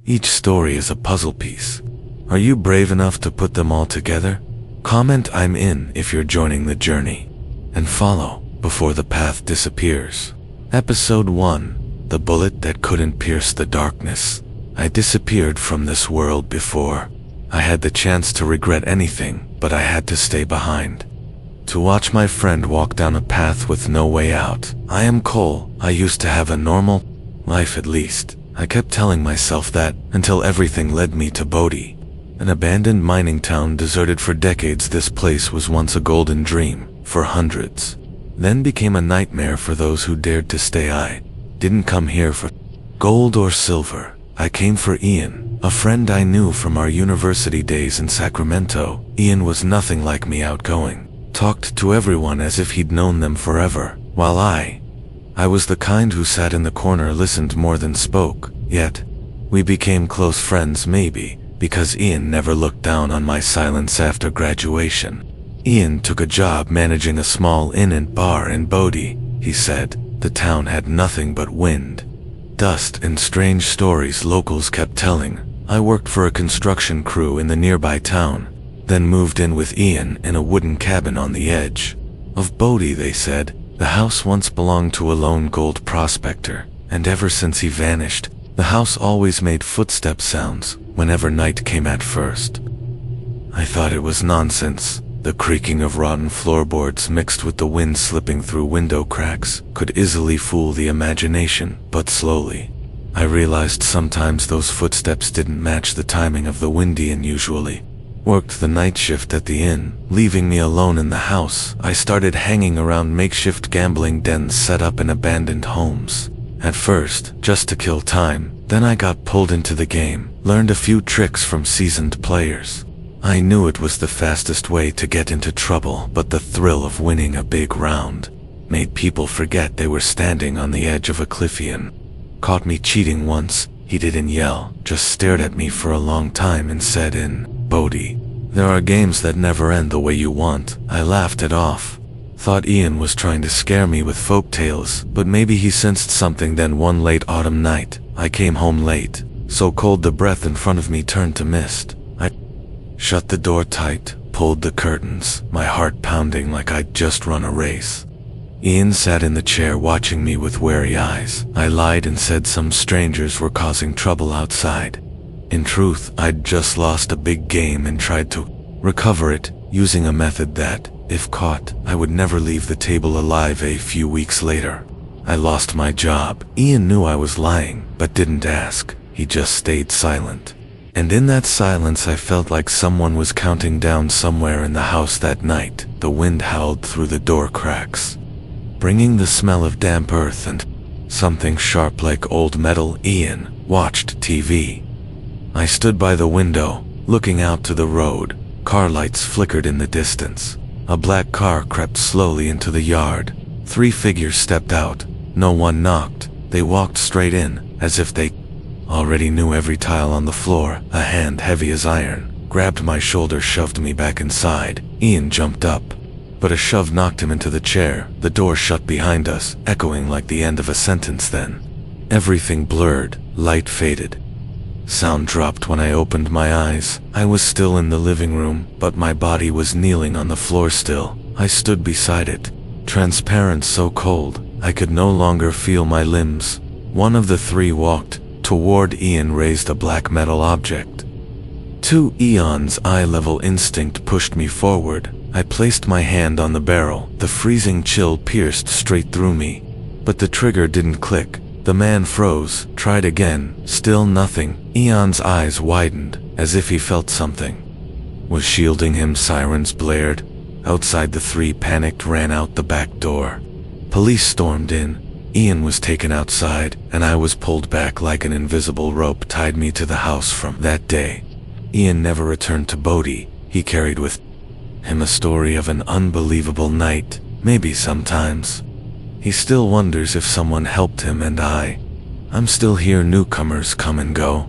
Each story is a puzzle piece. Are you brave enough to put them all together? Comment "I'm in" if you're joining the journey. And follow before the path disappears. Episode 1. The Bullet That Couldn't Pierce the Darkness. I disappeared from this world before. I had the chance to regret anything, but I had to stay behind. To watch my friend walk down a path with no way out. I am Cole. I used to have a normal life, at least. I kept telling myself that, until everything led me to Bodhi. An abandoned mining town deserted for decades. This place was once a golden dream for hundreds. Then became a nightmare for those who dared to stay. I didn't come here for gold or silver. I came for Ian, a friend I knew from our university days in Sacramento. Ian was nothing like me, outgoing. Talked to everyone as if he'd known them forever, while I was the kind who sat in the corner, listened more than spoke. Yet, we became close friends, maybe because Ian never looked down on my silence after graduation. Ian took a job managing a small inn and bar in Bodhi. He said the town had nothing but wind, dust, and strange stories locals kept telling. I worked for a construction crew in the nearby town, then moved in with Ian in a wooden cabin on the edge of Bodhi. They said the house once belonged to a lone gold prospector, and ever since he vanished, the house always made footstep sounds whenever night came. At first, I thought it was nonsense. The creaking of rotten floorboards mixed with the wind slipping through window cracks could easily fool the imagination, but slowly, I realized sometimes those footsteps didn't match the timing of the wind. Ian usually worked the night shift at the inn, leaving me alone in the house. I started hanging around makeshift gambling dens set up in abandoned homes. At first, just to kill time, then I got pulled into the game, learned a few tricks from seasoned players. I knew it was the fastest way to get into trouble, but the thrill of winning a big round made people forget they were standing on the edge of a cliff. Ian caught me cheating once. He didn't yell, just stared at me for a long time and said in Bodhi, "There are games that never end the way you want." I laughed it off. Thought Ian was trying to scare me with folk tales, but maybe he sensed something. Then one late autumn night, I came home late, so cold the breath in front of me turned to mist. I shut the door tight, pulled the curtains, my heart pounding like I'd just run a race. Ian sat in the chair watching me with wary eyes. I lied and said some strangers were causing trouble outside. In truth, I'd just lost a big game and tried to recover it, using a method that, if caught, I would never leave the table alive. A few weeks later, I lost my job. Ian knew I was lying, but didn't ask. He just stayed silent. And in that silence I felt like someone was counting down somewhere in the house. That night, the wind howled through the door cracks, bringing the smell of damp earth and something sharp like old metal. Ian watched TV. I stood by the window, looking out to the road. Car lights flickered in the distance. A black car crept slowly into the yard. 3 figures stepped out. No one knocked. They walked straight in, as if they already knew every tile on the floor. A hand heavy as iron grabbed my shoulder, shoved me back inside. Ian jumped up, but a shove knocked him into the chair. The door shut behind us, echoing like the end of a sentence. Then everything blurred, light faded. Sound dropped when I opened my eyes. I was still in the living room, but my body was kneeling on the floor still. I stood beside it, transparent, so cold, I could no longer feel my limbs. One of the 3 walked toward Ian, raised a black metal object. To Ian's eye-level instinct pushed me forward. I placed my hand on the barrel. The freezing chill pierced straight through me, but the trigger didn't click. The man froze, tried again, still nothing. Ian's eyes widened, as if he felt something was shielding him. Sirens blared. Outside, the 3 panicked, ran out the back door. Police stormed in. Ian was taken outside, and I was pulled back like an invisible rope tied me to the house. From that day, Ian never returned to Bodhi. He carried with him a story of an unbelievable night. Maybe sometimes he still wonders if someone helped him, and I'm still here. Newcomers come and go.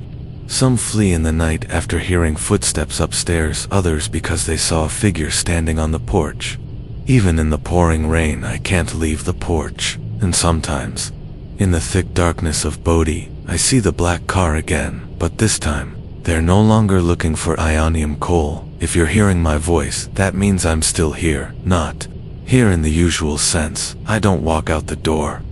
Some flee in the night after hearing footsteps upstairs, others because they saw a figure standing on the porch. Even in the pouring rain, I can't leave the porch. And sometimes, in the thick darkness of Bodhi, I see the black car again. But this time, they're no longer looking for ionium coal. If you're hearing my voice, that means I'm still here, not here in the usual sense. I don't walk out the door,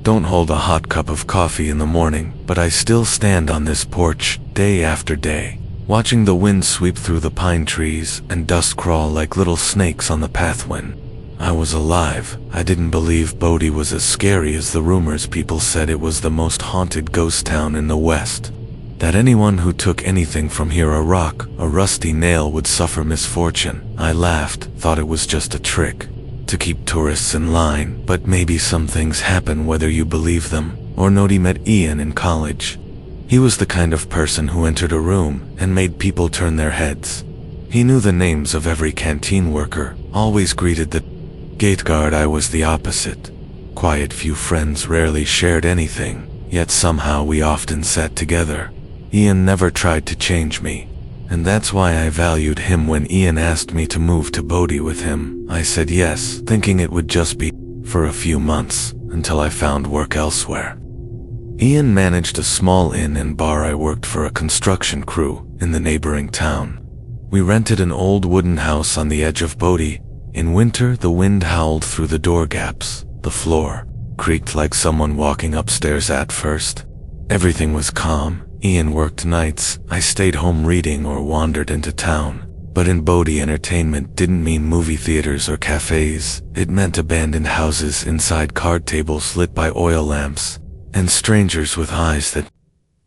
don't hold a hot cup of coffee in the morning, but I still stand on this porch, day after day, watching the wind sweep through the pine trees and dust crawl like little snakes on the path when I was alive. I didn't believe Bodie was as scary as the rumors. People said it was the most haunted ghost town in the West, that anyone who took anything from here, a rock, a rusty nail, would suffer misfortune. I laughed, thought it was just a trick to keep tourists in line, but maybe some things happen whether you believe them or not. He met Ian in college. He was the kind of person who entered a room and made people turn their heads. He knew the names of every canteen worker, always greeted the gate guard. I was the opposite. Quiet, few friends, rarely shared anything, yet somehow we often sat together. Ian never tried to change me, and that's why I valued him. When Ian asked me to move to Bodie with him, I said yes, thinking it would just be for a few months, until I found work elsewhere. Ian managed a small inn and bar. I worked for a construction crew in the neighboring town. We rented an old wooden house on the edge of Bodie. In winter, the wind howled through the door gaps. The floor creaked like someone walking upstairs. At first, everything was calm. Ian worked nights. I stayed home reading or wandered into town. But in Bodie, entertainment didn't mean movie theaters or cafes. It meant abandoned houses inside card tables lit by oil lamps, and strangers with eyes that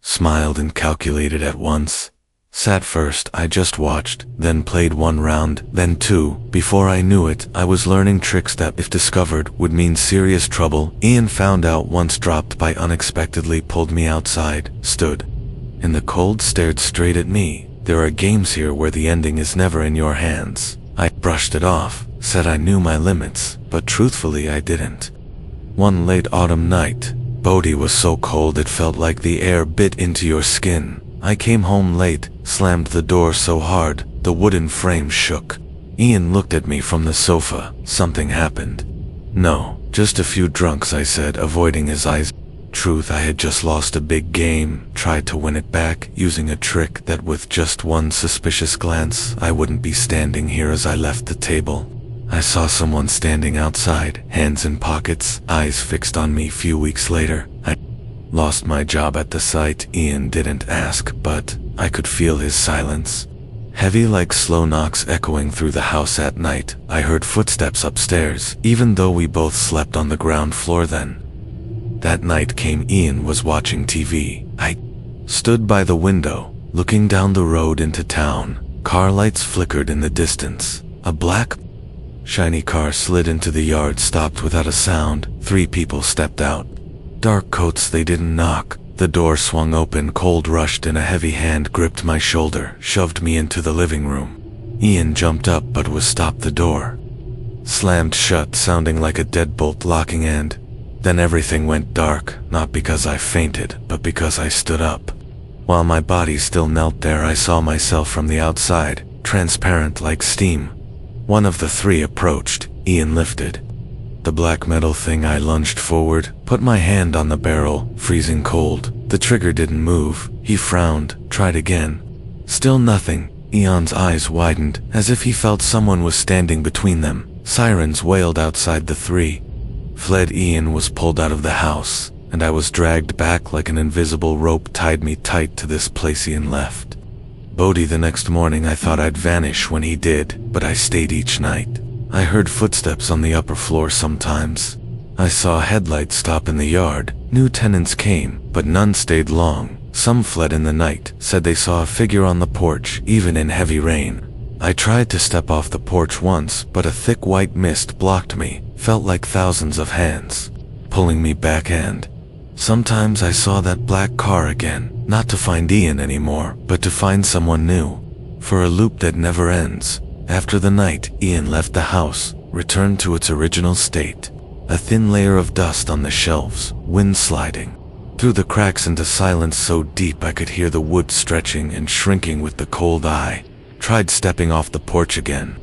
smiled and calculated at once. At first, I just watched, then played one round, then two. Before I knew it, I was learning tricks that, if discovered, would mean serious trouble. Ian found out once, dropped by unexpectedly, pulled me outside, stood in the cold, stared straight at me. There are games here where the ending is never in your hands. I brushed it off, said I knew my limits, but truthfully I didn't. One late autumn night, Bodie was so cold it felt like the air bit into your skin. I came home late, slammed the door so hard, the wooden frame shook. Ian looked at me from the sofa. Something happened. No, just a few drunks, I said, avoiding his eyes. Truth, I had just lost a big game, tried to win it back, using a trick that with just one suspicious glance, I wouldn't be standing here. As I left the table, I saw someone standing outside, hands in pockets, eyes fixed on me. Few weeks later, I lost my job at the site. Ian didn't ask, but I could feel his silence, heavy like slow knocks echoing through the house. At night, I heard footsteps upstairs, even though we both slept on the ground floor then. That night came. Ian was watching TV. I stood by the window, looking down the road into town. Car lights flickered in the distance. A black, shiny car slid into the yard, stopped without a sound. 3 people stepped out. Dark coats. They didn't knock. The door swung open. Cold rushed in. A heavy hand gripped my shoulder, shoved me into the living room. Ian jumped up but was stopped. The door slammed shut, sounding like a deadbolt locking, and then everything went dark, not because I fainted, but because I stood up. While my body still knelt there, I saw myself from the outside, transparent like steam. One of the 3 approached. Ian lifted the black metal thing. I lunged forward, put my hand on the barrel, freezing cold. The trigger didn't move. He frowned, tried again. Still nothing. Ian's eyes widened, as if he felt someone was standing between them. Sirens wailed outside. The 3 fled. Ian was pulled out of the house, and I was dragged back like an invisible rope tied me tight to this place. Ian left Bodie the next morning. I thought I'd vanish when he did, but I stayed each night. I heard footsteps on the upper floor sometimes. I saw headlights stop in the yard. New tenants came, but none stayed long. Some fled in the night, said they saw a figure on the porch, even in heavy rain. I tried to step off the porch once, but a thick white mist blocked me. Felt like thousands of hands pulling me back, and sometimes I saw that black car again, not to find Ian anymore, but to find someone new, for a loop that never ends. After the night, Ian left the house, returned to its original state. A thin layer of dust on the shelves, wind sliding through the cracks into silence so deep I could hear the wood stretching and shrinking with the cold eye. Tried stepping off the porch again.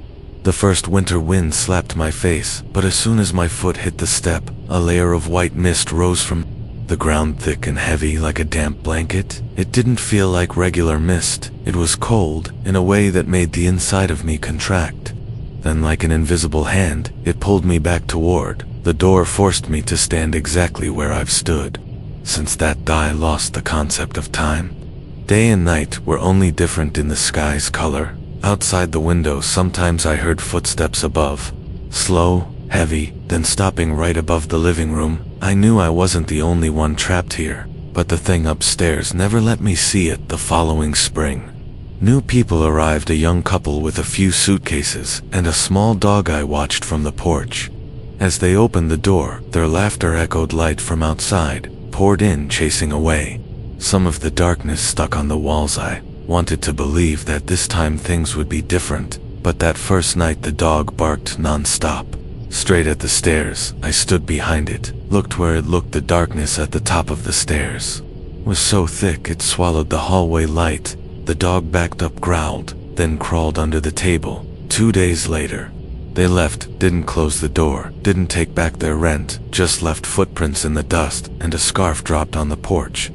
The first winter wind slapped my face, but as soon as my foot hit the step, a layer of white mist rose from the ground thick and heavy like a damp blanket. It didn't feel like regular mist. It was cold in a way that made the inside of me contract. Then, like an invisible hand, it pulled me back toward the door, forced me to stand exactly where I've stood. Since that day, I lost the concept of time. Day and night were only different in the sky's color. Outside the window, sometimes I heard footsteps above, slow, heavy, then stopping right above the living room. I knew I wasn't the only one trapped here, but the thing upstairs never let me see it. The following spring, new people arrived, a young couple with a few suitcases and a small dog. I watched from the porch. As they opened the door, their laughter echoed. Light from outside poured in, chasing away some of the darkness stuck on the walls. I wanted to believe that this time things would be different, but that first night the dog barked non-stop, straight at the stairs. I stood behind it, looked where it looked. The darkness at the top of the stairs was so thick it swallowed the hallway light. The dog backed up, growled, then crawled under the table. 2 days later, they left, didn't close the door, didn't take back their rent, just left footprints in the dust, and a scarf dropped on the porch.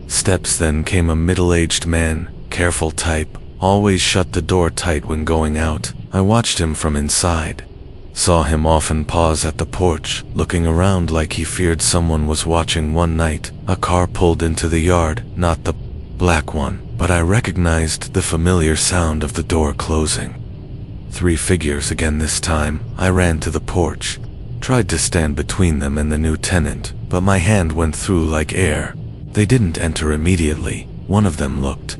Steps. Then came a middle-aged man, careful type, always shut the door tight when going out. I watched him from inside. Saw him often pause at the porch, looking around like he feared someone was watching. One night, a car pulled into the yard, not the black one, but I recognized the familiar sound of the door closing. 3 figures again this time. I ran to the porch, tried to stand between them and the new tenant, but my hand went through like air. They didn't enter immediately. One of them looked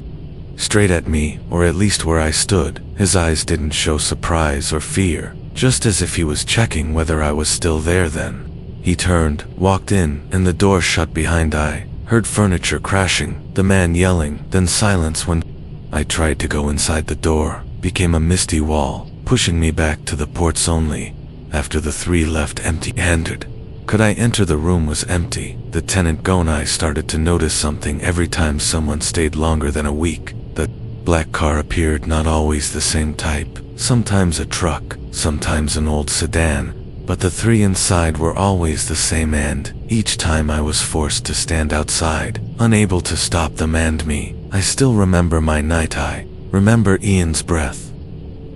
straight at me, or at least where I stood. His eyes didn't show surprise or fear, just as if he was checking whether I was still there. Then he turned, walked in, and the door shut behind. I heard furniture crashing, the man yelling, then silence. When I tried to go inside, the door became a misty wall, pushing me back to the porch only. After the 3 left empty-handed, could I enter? The room was empty. The tenant gone. I started to notice something. Every time someone stayed longer than a week, the black car appeared. Not always the same type, sometimes a truck, sometimes an old sedan, but the 3 inside were always the same, and each time I was forced to stand outside, unable to stop them and me. I still remember my night. I remember Ian's breath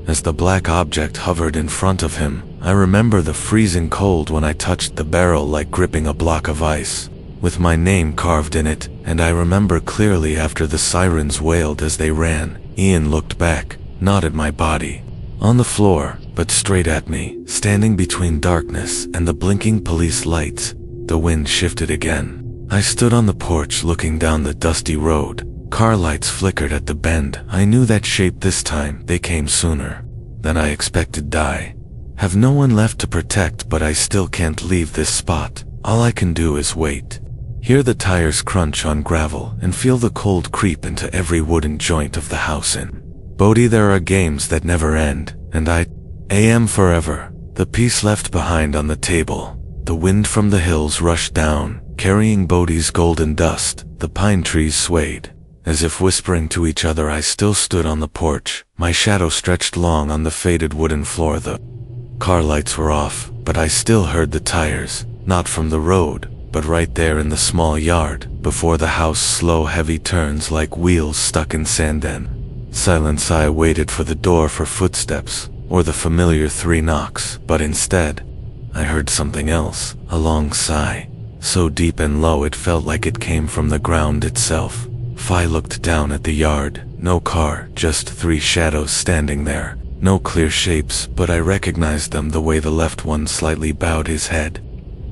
as the black object hovered in front of him. I remember the freezing cold when I touched the barrel, like gripping a block of ice, with my name carved in it. And I remember clearly after the sirens wailed as they ran, Ian looked back, not at my body on the floor, but straight at me, standing between darkness and the blinking police lights. The wind shifted again. I stood on the porch looking down the dusty road. Car lights flickered at the bend. I knew that shape this time. They came sooner than I expected. Die. Have no one left to protect, but I still can't leave this spot. All I can do is wait. Hear the tires crunch on gravel and feel the cold creep into every wooden joint of the house in Bodhi. There are games that never end, and I am forever. The piece left behind on the table. The wind from the hills rushed down, carrying Bodhi's golden dust. The pine trees swayed, as if whispering to each other. I still stood on the porch, my shadow stretched long on the faded wooden floor. The car lights were off, but I still heard the tires, not from the road, but right there in the small yard before the house. Slow, heavy turns like wheels stuck in sand. Then silence. I waited for the door, for footsteps, or the familiar 3 knocks, but instead, I heard something else, a long sigh, so deep and low it felt like it came from the ground itself. I looked down at the yard. No car, just 3 shadows standing there. No clear shapes, but I recognized them the way the left one slightly bowed his head.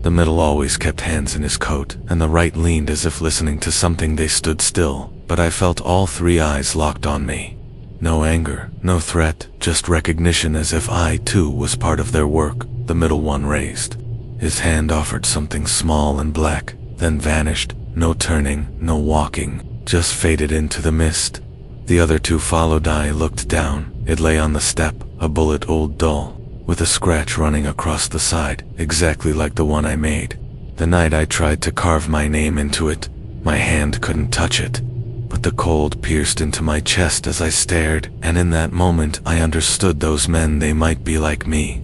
The middle always kept hands in his coat, and the right leaned as if listening to something. They stood still, but I felt all 3 eyes locked on me. No anger, no threat, just recognition, as if I too was part of their work. The middle one raised his hand, offered something small and black, then vanished. No turning, no walking, just faded into the mist. The other 2 followed. I looked down. It lay on the step, a bullet old doll, with a scratch running across the side, exactly like the one I made the night I tried to carve my name into it. My hand couldn't touch it, but the cold pierced into my chest as I stared, and in that moment I understood those men. They might be like me,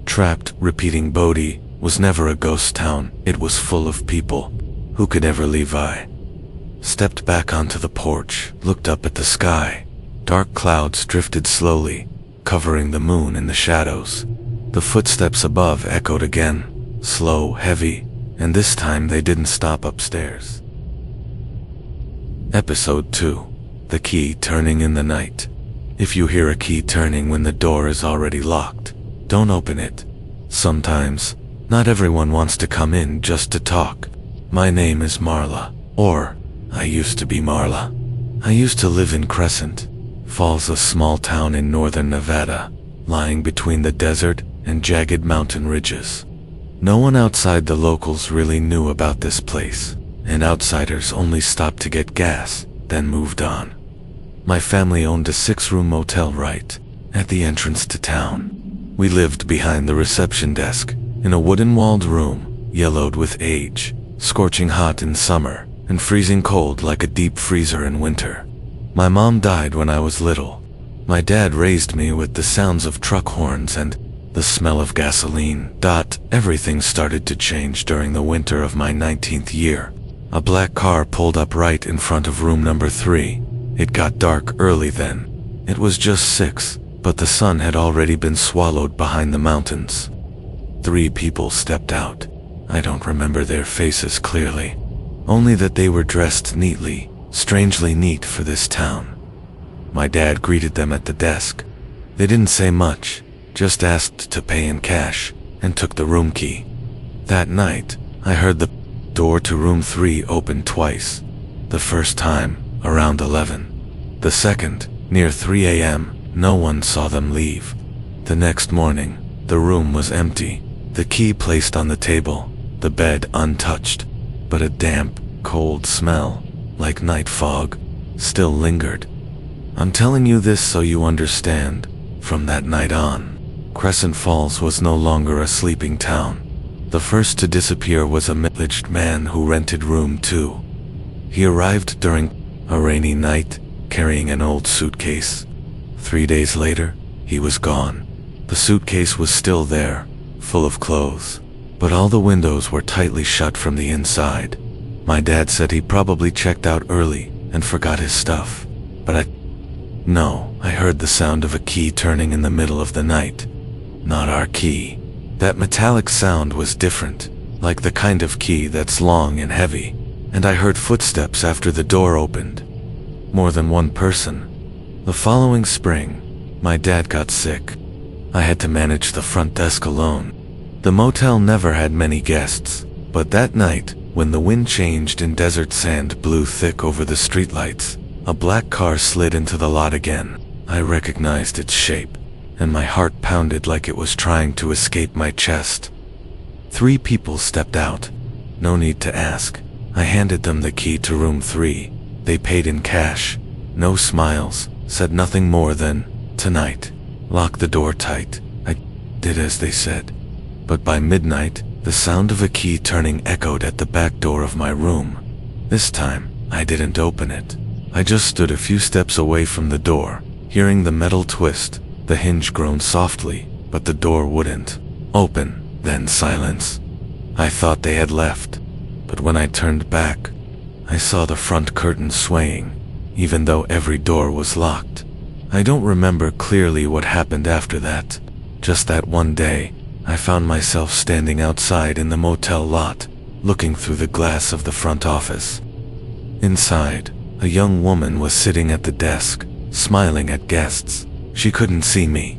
trapped. Repeating, Bodhi was never a ghost town. It was full of people. Who could ever leave? I stepped back onto the porch, looked up at the sky. Dark clouds drifted slowly, covering the moon in the shadows. The footsteps above echoed again, slow, heavy, and this time they didn't stop upstairs. Episode 2. The Key Turning in the Night. If you hear a key turning when the door is already locked, don't open it. Sometimes, not everyone wants to come in just to talk. My name is Marla, or I used to be Marla. I used to live in Crescent Falls, a small town in northern Nevada, lying between the desert and jagged mountain ridges. No one outside the locals really knew about this place, and outsiders only stopped to get gas, then moved on. My family owned a 6-room motel right at the entrance to town. We lived behind the reception desk, in a wooden-walled room, yellowed with age, scorching hot in summer, and freezing cold like a deep freezer in winter. My mom died when I was little. My dad raised me with the sounds of truck horns and the smell of gasoline. Everything started to change during the winter of my 19th year. A black car pulled up right in front of room number 3. It got dark early then. It was just 6, but the sun had already been swallowed behind the mountains. 3 people stepped out. I don't remember their faces clearly, only that they were dressed neatly, strangely neat for this town. My dad greeted them at the desk. They didn't say much, just asked to pay in cash, and took the room key. That night, I heard the door to room 3 open twice. The first time, around 11. The second, near 3 a.m., no one saw them leave. The next morning, the room was empty, the key placed on the table, the bed untouched, but a damp, cold smell, like night fog, still lingered. I'm telling you this so you understand. From that night on, Crescent Falls was no longer a sleeping town. The first to disappear was a middle-aged man who rented room 2. He arrived during a rainy night, carrying an old suitcase. 3 days later, he was gone. The suitcase was still there, full of clothes, but all the windows were tightly shut from the inside. My dad said he probably checked out early and forgot his stuff, but I heard the sound of a key turning in the middle of the night. Not our key. That metallic sound was different, like the kind of key that's long and heavy, and I heard footsteps after the door opened. More than one person. The following spring, my dad got sick. I had to manage the front desk alone. The motel never had many guests, but that night, when the wind changed and desert sand blew thick over the streetlights, a black car slid into the lot again. I recognized its shape, and my heart pounded like it was trying to escape my chest. 3 people stepped out. No need to ask. I handed them the key to room 3. They paid in cash. No smiles, said nothing more than, "Tonight." Lock the door tight. I did as they said. But by midnight, the sound of a key turning echoed at the back door of my room. This time, I didn't open it. I just stood a few steps away from the door, hearing the metal twist. The hinge groaned softly, but the door wouldn't open. Then silence. I thought they had left, but when I turned back, I saw the front curtain swaying, even though every door was locked. I don't remember clearly what happened after that. Just that one day, I found myself standing outside in the motel lot, looking through the glass of the front office. Inside, a young woman was sitting at the desk, smiling at guests. She couldn't see me.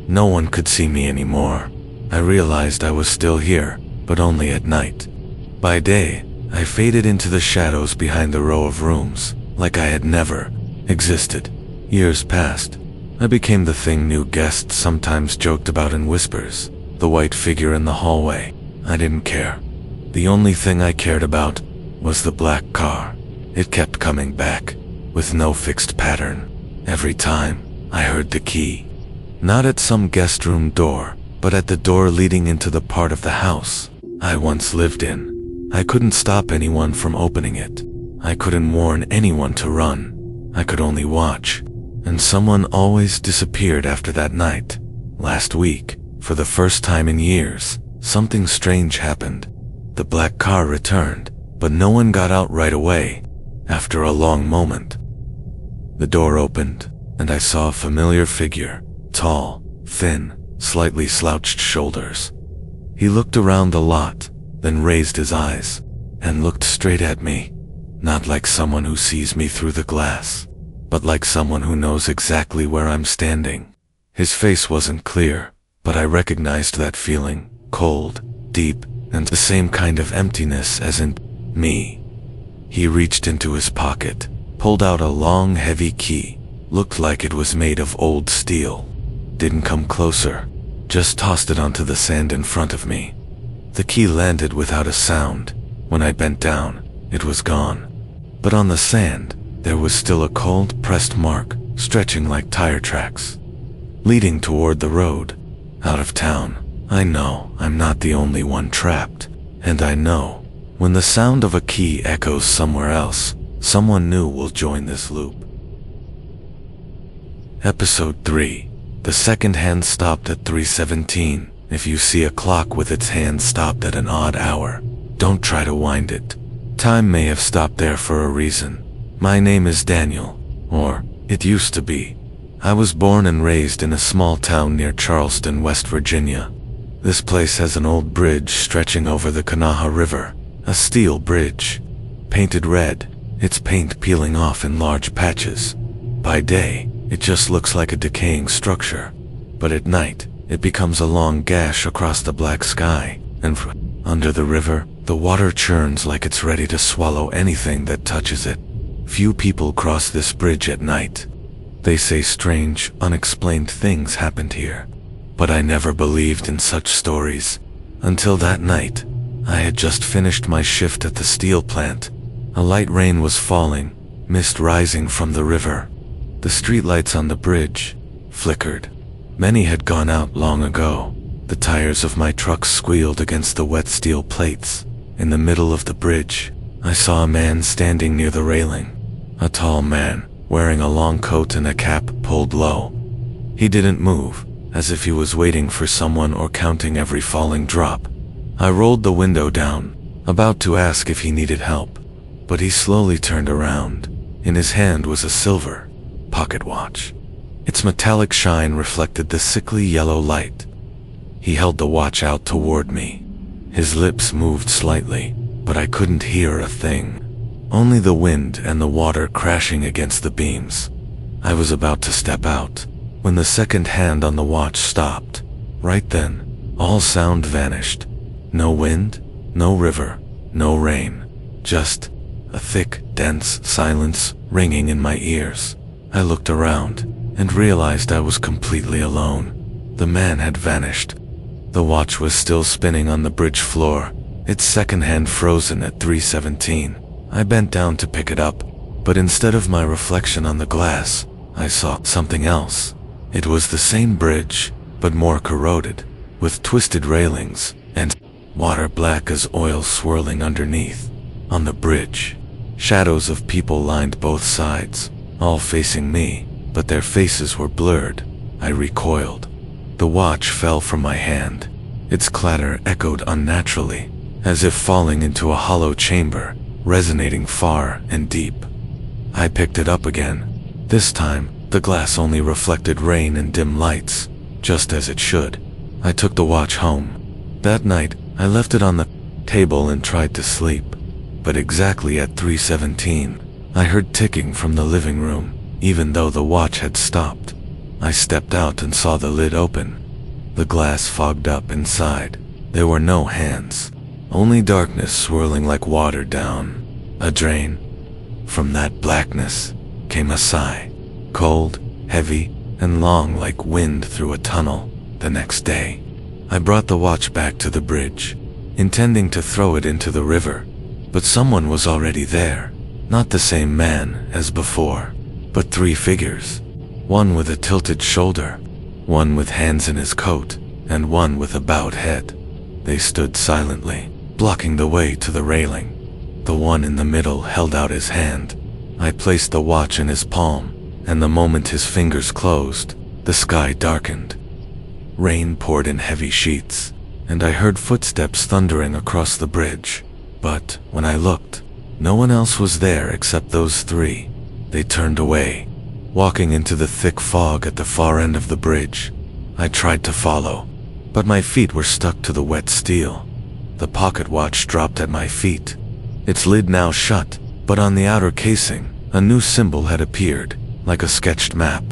No one could see me anymore. I realized I was still here, but only at night. By day, I faded into the shadows behind the row of rooms, like I had never existed. Years passed. I became the thing new guests sometimes joked about in whispers. The white figure in the hallway. I didn't care. The only thing I cared about was the black car. It kept coming back, with no fixed pattern. Every time, I heard the key. Not at some guest room door, but at the door leading into the part of the house I once lived in. I couldn't stop anyone from opening it. I couldn't warn anyone to run. I could only watch. And someone always disappeared after that night. Last week, for the first time in years, something strange happened. The black car returned, but no one got out right away. After a long moment, the door opened, and I saw a familiar figure, tall, thin, slightly slouched shoulders. He looked around the lot, then raised his eyes, and looked straight at me, not like someone who sees me through the glass, but like someone who knows exactly where I'm standing. His face wasn't clear, but I recognized that feeling, cold, deep, and the same kind of emptiness as in me. He reached into his pocket, pulled out a long, heavy key, looked like it was made of old steel. Didn't come closer, just tossed it onto the sand in front of me. The key landed without a sound. When I bent down, it was gone. But on the sand, there was still a cold, pressed mark, stretching like tire tracks, leading toward the road, out of town. I know I'm not the only one trapped, and I know when the sound of a key echoes somewhere else, someone new will join this loop. Episode 3. The second hand stopped at 3:17. If you see a clock with its hand stopped at an odd hour, don't try to wind it. Time may have stopped there for a reason. My name is Daniel, or it used to be. I was born and raised in a small town near Charleston, West Virginia. This place has an old bridge stretching over the Kanawha River, a steel bridge, painted red, its paint peeling off in large patches. By day, it just looks like a decaying structure, but at night, it becomes a long gash across the black sky, and under the river, the water churns like it's ready to swallow anything that touches it. Few people cross this bridge at night. They say strange, unexplained things happened here, but I never believed in such stories. Until that night, I had just finished my shift at the steel plant. A light rain was falling, mist rising from the river. The streetlights on the bridge flickered. Many had gone out long ago. The tires of my truck squealed against the wet steel plates. In the middle of the bridge, I saw a man standing near the railing. A tall man, wearing a long coat and a cap pulled low. He didn't move, as if he was waiting for someone or counting every falling drop. I rolled the window down, about to ask if he needed help, but he slowly turned around. In his hand was a silver pocket watch. Its metallic shine reflected the sickly yellow light. He held the watch out toward me. His lips moved slightly, but I couldn't hear a thing. Only the wind and the water crashing against the beams. I was about to step out, when the second hand on the watch stopped. Right then, all sound vanished. No wind, no river, no rain. Just a thick, dense silence ringing in my ears. I looked around, and realized I was completely alone. The man had vanished. The watch was still spinning on the bridge floor, its second hand frozen at 3:17. I bent down to pick it up, but instead of my reflection on the glass, I saw something else. It was the same bridge, but more corroded, with twisted railings, and water black as oil swirling underneath. On the bridge, shadows of people lined both sides, all facing me, but their faces were blurred. I recoiled. The watch fell from my hand. Its clatter echoed unnaturally, as if falling into a hollow chamber, resonating far and deep. I picked it up again. This time, the glass only reflected rain and dim lights, just as it should. I took the watch home. That night, I left it on the table and tried to sleep. But exactly at 3:17, I heard ticking from the living room, even though the watch had stopped. I stepped out and saw the lid open. The glass fogged up inside. There were no hands, only darkness swirling like water down a drain. From that blackness came a sigh, cold, heavy, and long like wind through a tunnel. The next day, I brought the watch back to the bridge, intending to throw it into the river, but someone was already there. Not the same man as before, but three figures. One with a tilted shoulder, one with hands in his coat, and one with a bowed head. They stood silently, blocking the way to the railing. The one in the middle held out his hand. I placed the watch in his palm, and the moment his fingers closed, the sky darkened. Rain poured in heavy sheets, and I heard footsteps thundering across the bridge. But when I looked, no one else was there except those three. They turned away, walking into the thick fog at the far end of the bridge. I tried to follow, but my feet were stuck to the wet steel. The pocket watch dropped at my feet. Its lid now shut, but on the outer casing, a new symbol had appeared, like a sketched map,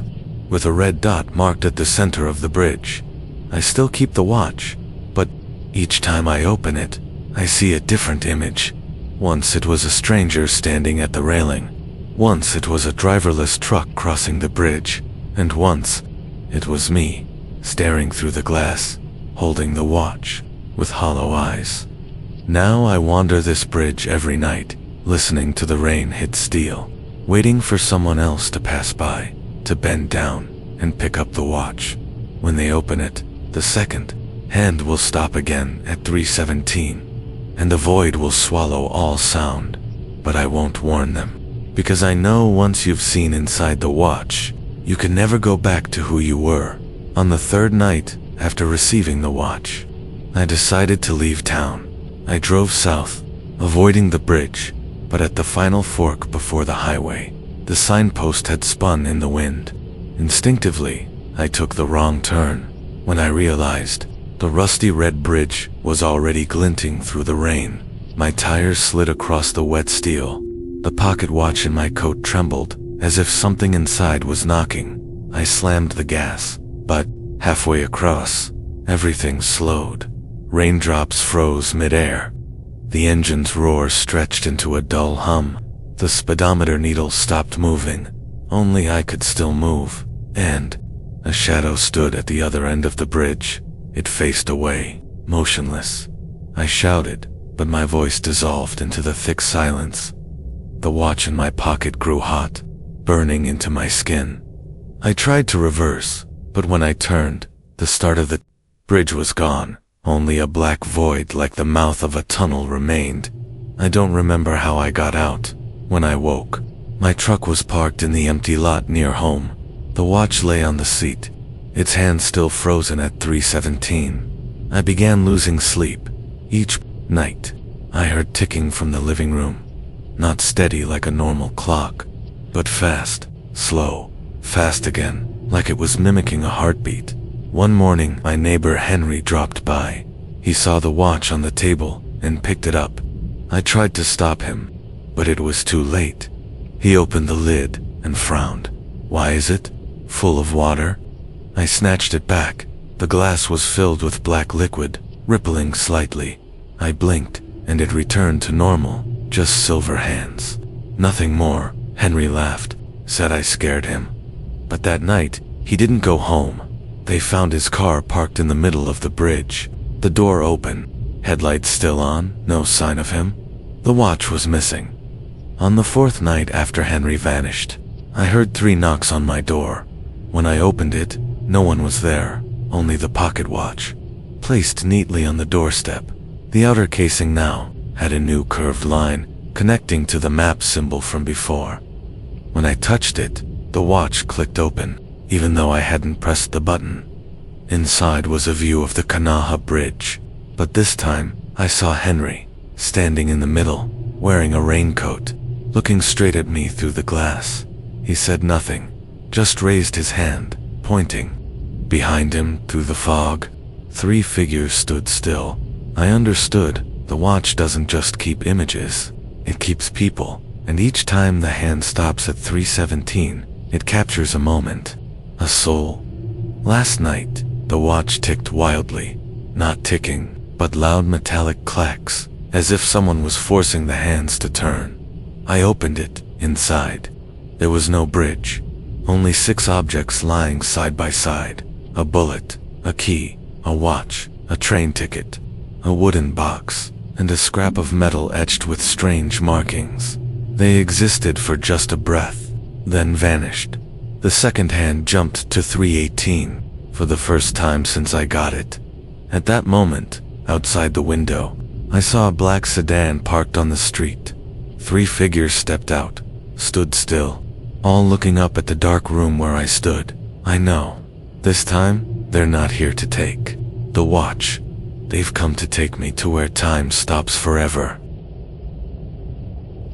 with a red dot marked at the center of the bridge. I still keep the watch, but each time I open it, I see a different image. Once it was a stranger standing at the railing. Once it was a driverless truck crossing the bridge. And once, it was me, staring through the glass, holding the watch, with hollow eyes. Now I wander this bridge every night, listening to the rain hit steel, waiting for someone else to pass by, to bend down and pick up the watch. When they open it, the second hand will stop again at 3:17, and the void will swallow all sound. But I won't warn them, because I know once you've seen inside the watch, you can never go back to who you were. On the third night after receiving the watch, I decided to leave town. I drove south, avoiding the bridge, but at the final fork before the highway, the signpost had spun in the wind. Instinctively, I took the wrong turn. When I realized, the rusty red bridge was already glinting through the rain. My tires slid across the wet steel. The pocket watch in my coat trembled, as if something inside was knocking. I slammed the gas, but halfway across, everything slowed. Raindrops froze mid-air. The engine's roar stretched into a dull hum. The speedometer needle stopped moving. Only I could still move, and a shadow stood at the other end of the bridge. It faced away, motionless. I shouted, but my voice dissolved into the thick silence. The watch in my pocket grew hot, burning into my skin. I tried to reverse, but when I turned, the start of the bridge was gone. Only a black void like the mouth of a tunnel remained. I don't remember how I got out. When I woke, my truck was parked in the empty lot near home. The watch lay on the seat, its hand still frozen at 3:17. I began losing sleep. Each night, I heard ticking from the living room. Not steady like a normal clock, but fast, slow, fast again, like it was mimicking a heartbeat. One morning, my neighbor Henry dropped by. He saw the watch on the table and picked it up. I tried to stop him, but it was too late. He opened the lid and frowned. "Why is it? Full of water?" I snatched it back. The glass was filled with black liquid, rippling slightly. I blinked, and it returned to normal, just silver hands. Nothing more. Henry laughed, said I scared him. But that night, he didn't go home. They found his car parked in the middle of the bridge. The door open, headlights still on, no sign of him. The watch was missing. On the fourth night after Henry vanished, I heard 3 knocks on my door. When I opened it, no one was there, only the pocket watch, placed neatly on the doorstep. The outer casing now had a new curved line connecting to the map symbol from before. When I touched it, the watch clicked open, even though I hadn't pressed the button. Inside was a view of the Kanaha Bridge, but this time I saw Henry, standing in the middle, wearing a raincoat, looking straight at me through the glass. He said nothing, just raised his hand, pointing. Behind him, through the fog, 3 figures stood still. I understood, the watch doesn't just keep images, it keeps people, and each time the hand stops at 3:17, it captures a moment, a soul. Last night, the watch ticked wildly, not ticking, but loud metallic clacks, as if someone was forcing the hands to turn. I opened it. Inside, there was no bridge, only 6 objects lying side by side. A bullet, a key, a watch, a train ticket, a wooden box, and a scrap of metal etched with strange markings. They existed for just a breath, then vanished. The second hand jumped to 3:18, for the first time since I got it. At that moment, outside the window, I saw a black sedan parked on the street. 3 figures stepped out, stood still, all looking up at the dark room where I stood. I know. This time, they're not here to take the watch. They've come to take me to where time stops forever.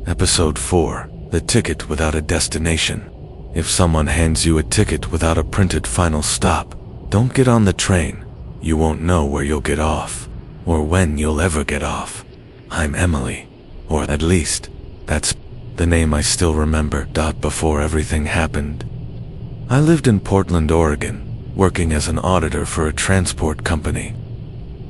Episode 4, The Ticket Without a Destination. If someone hands you a ticket without a printed final stop, don't get on the train. You won't know where you'll get off, or when you'll ever get off. I'm Emily, or at least, that's the name I still remember. Before everything happened. I lived in Portland, Oregon, working as an auditor for a transport company.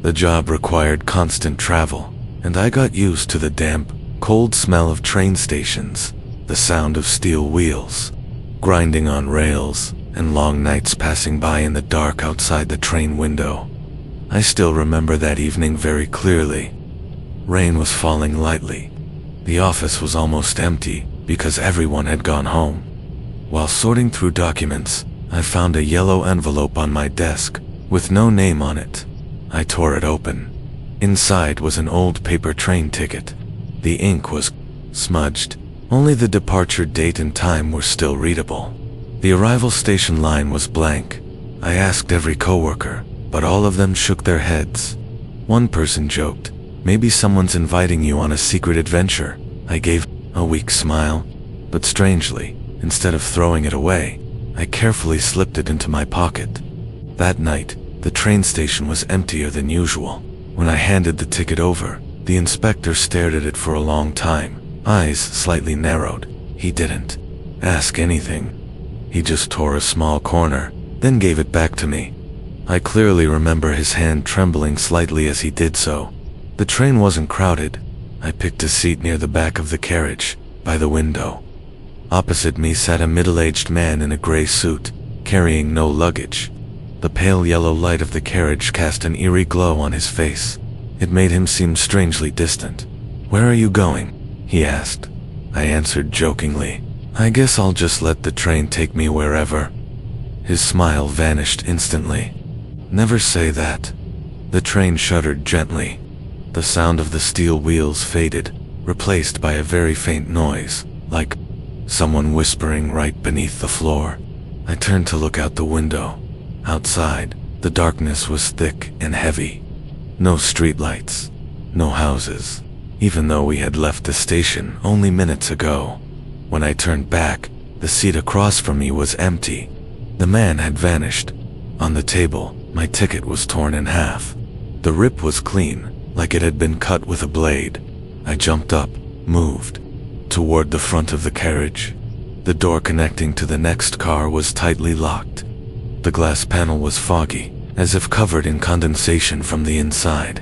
The job required constant travel, and I got used to the damp, cold smell of train stations, the sound of steel wheels grinding on rails, and long nights passing by in the dark outside the train window. I still remember that evening very clearly. Rain was falling lightly. The office was almost empty because everyone had gone home. While sorting through documents, I found a yellow envelope on my desk with no name on it. I tore it open. Inside was an old paper train ticket. The ink was smudged. Only the departure date and time were still readable. The arrival station line was blank. I asked every coworker, but all of them shook their heads. One person joked, "Maybe someone's inviting you on a secret adventure." I gave a weak smile, but strangely, instead of throwing it away, I carefully slipped it into my pocket. That night, the train station was emptier than usual. When I handed the ticket over, the inspector stared at it for a long time, eyes slightly narrowed. He didn't ask anything. He just tore a small corner, then gave it back to me. I clearly remember his hand trembling slightly as he did so. The train wasn't crowded. I picked a seat near the back of the carriage, by the window. Opposite me sat a middle-aged man in a gray suit, carrying no luggage. The pale yellow light of the carriage cast an eerie glow on his face. It made him seem strangely distant. "Where are you going?" he asked. I answered jokingly, "I guess I'll just let the train take me wherever." His smile vanished instantly. "Never say that." The train shuddered gently. The sound of the steel wheels faded, replaced by a very faint noise, like someone whispering right beneath the floor. I turned to look out the window. Outside, the darkness was thick and heavy. No streetlights, no houses, even though we had left the station only minutes ago. When I turned back, the seat across from me was empty. The man had vanished. On the table, my ticket was torn in half. The rip was clean, like it had been cut with a blade. I jumped up, moved toward the front of the carriage. The door connecting to the next car was tightly locked. The glass panel was foggy, as if covered in condensation from the inside.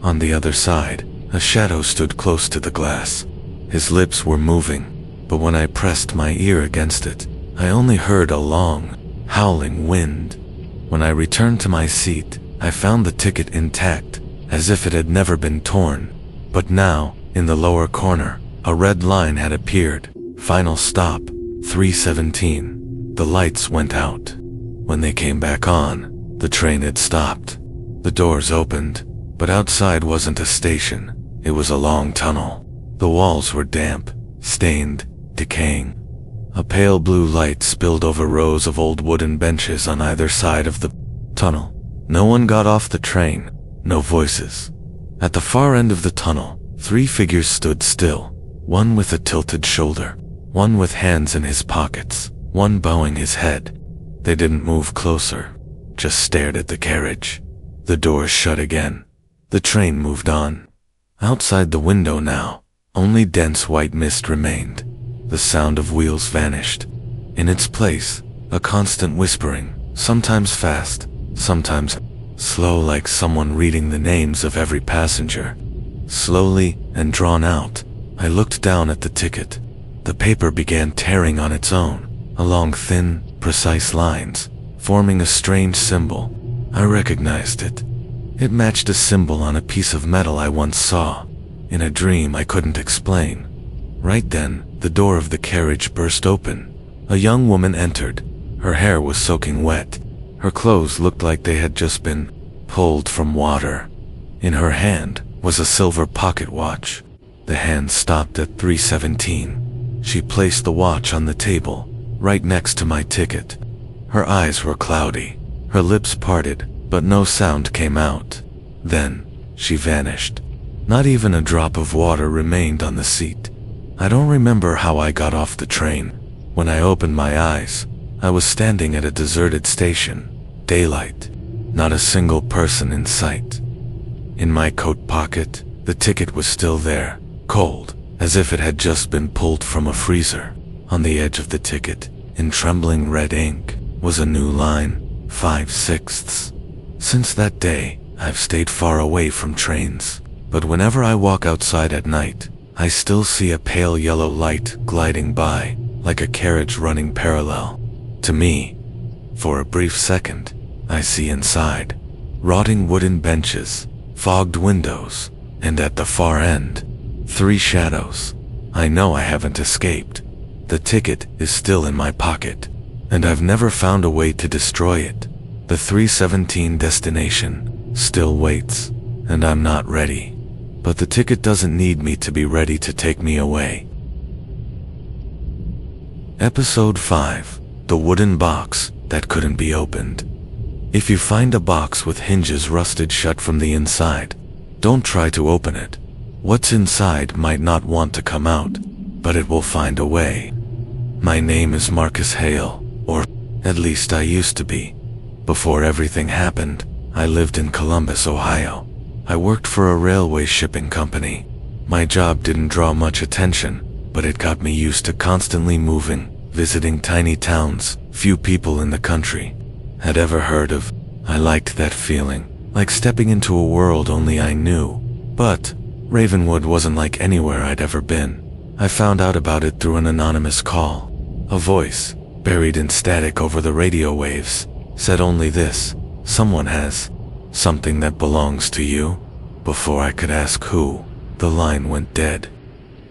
On the other side, a shadow stood close to the glass. His lips were moving, but when I pressed my ear against it, I only heard a long, howling wind. When I returned to my seat, I found the ticket intact, as if it had never been torn. But now, in the lower corner, a red line had appeared. Final stop, 3:17. The lights went out. When they came back on, the train had stopped. The doors opened, but outside wasn't a station. It was a long tunnel. The walls were damp, stained, decaying. A pale blue light spilled over rows of old wooden benches on either side of the tunnel. No one got off the train, no voices. At the far end of the tunnel, 3 figures stood still, one with a tilted shoulder, one with hands in his pockets, one bowing his head. They didn't move closer, just stared at the carriage. The doors shut again. The train moved on. Outside the window now, only dense white mist remained. The sound of wheels vanished. In its place, a constant whispering, sometimes fast, sometimes slow, like someone reading the names of every passenger. Slowly and drawn out, I looked down at the ticket. The paper began tearing on its own, along thin, precise lines, forming a strange symbol. I recognized it. It matched a symbol on a piece of metal I once saw, in a dream I couldn't explain. Right then, the door of the carriage burst open. A young woman entered. Her hair was soaking wet. Her clothes looked like they had just been pulled from water. In her hand was a silver pocket watch. The hand stopped at 3:17. She placed the watch on the table, right next to my ticket. Her eyes were cloudy. Her lips parted, but no sound came out. Then, she vanished. Not even a drop of water remained on the seat. I don't remember how I got off the train. When I opened my eyes, I was standing at a deserted station. Daylight. Not a single person in sight. In my coat pocket, the ticket was still there, cold, as if it had just been pulled from a freezer. On the edge of the ticket, in trembling red ink, was a new line, 5/6. Since that day, I've stayed far away from trains, but whenever I walk outside at night, I still see a pale yellow light gliding by, like a carriage running parallel to me. For a brief second, I see inside. Rotting wooden benches, fogged windows, and at the far end, 3 shadows. I know I haven't escaped. The ticket is still in my pocket, and I've never found a way to destroy it. The 317 destination still waits, and I'm not ready. But the ticket doesn't need me to be ready to take me away. Episode 5. The wooden box that couldn't be opened. If you find a box with hinges rusted shut from the inside, don't try to open it. What's inside might not want to come out, but it will find a way. My name is Marcus Hale, or at least I used to be. Before everything happened, I lived in Columbus, Ohio. I worked for a railway shipping company. My job didn't draw much attention, but it got me used to constantly moving, visiting tiny towns few people in the country had ever heard of. I liked that feeling, like stepping into a world only I knew. But Ravenwood wasn't like anywhere I'd ever been. I found out about it through an anonymous call. A voice, buried in static over the radio waves, said only this: "Someone has something that belongs to you." Before I could ask who, the line went dead.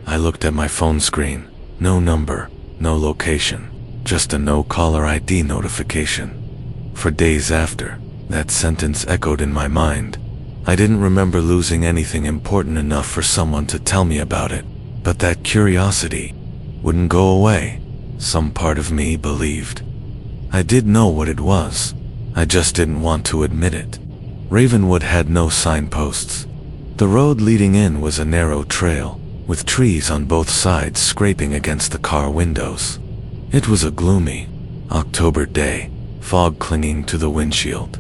I looked at my phone screen. No number, no location, just a no caller ID notification. For days after, that sentence echoed in my mind. I didn't remember losing anything important enough for someone to tell me about it, but that curiosity wouldn't go away. Some part of me believed. I did know what it was. I just didn't want to admit it. Ravenwood had no signposts. The road leading in was a narrow trail, with trees on both sides scraping against the car windows. It was a gloomy October day, fog clinging to the windshield.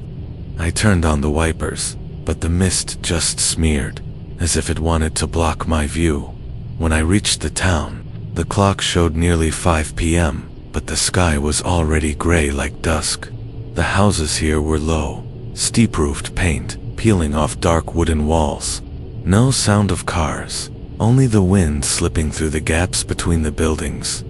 I turned on the wipers, but the mist just smeared, as if it wanted to block my view. When I reached the town, the clock showed nearly 5 p.m., but the sky was already gray like dusk. The houses here were low, steep-roofed paint peeling off dark wooden walls. No sound of cars, only the wind slipping through the gaps between the buildings.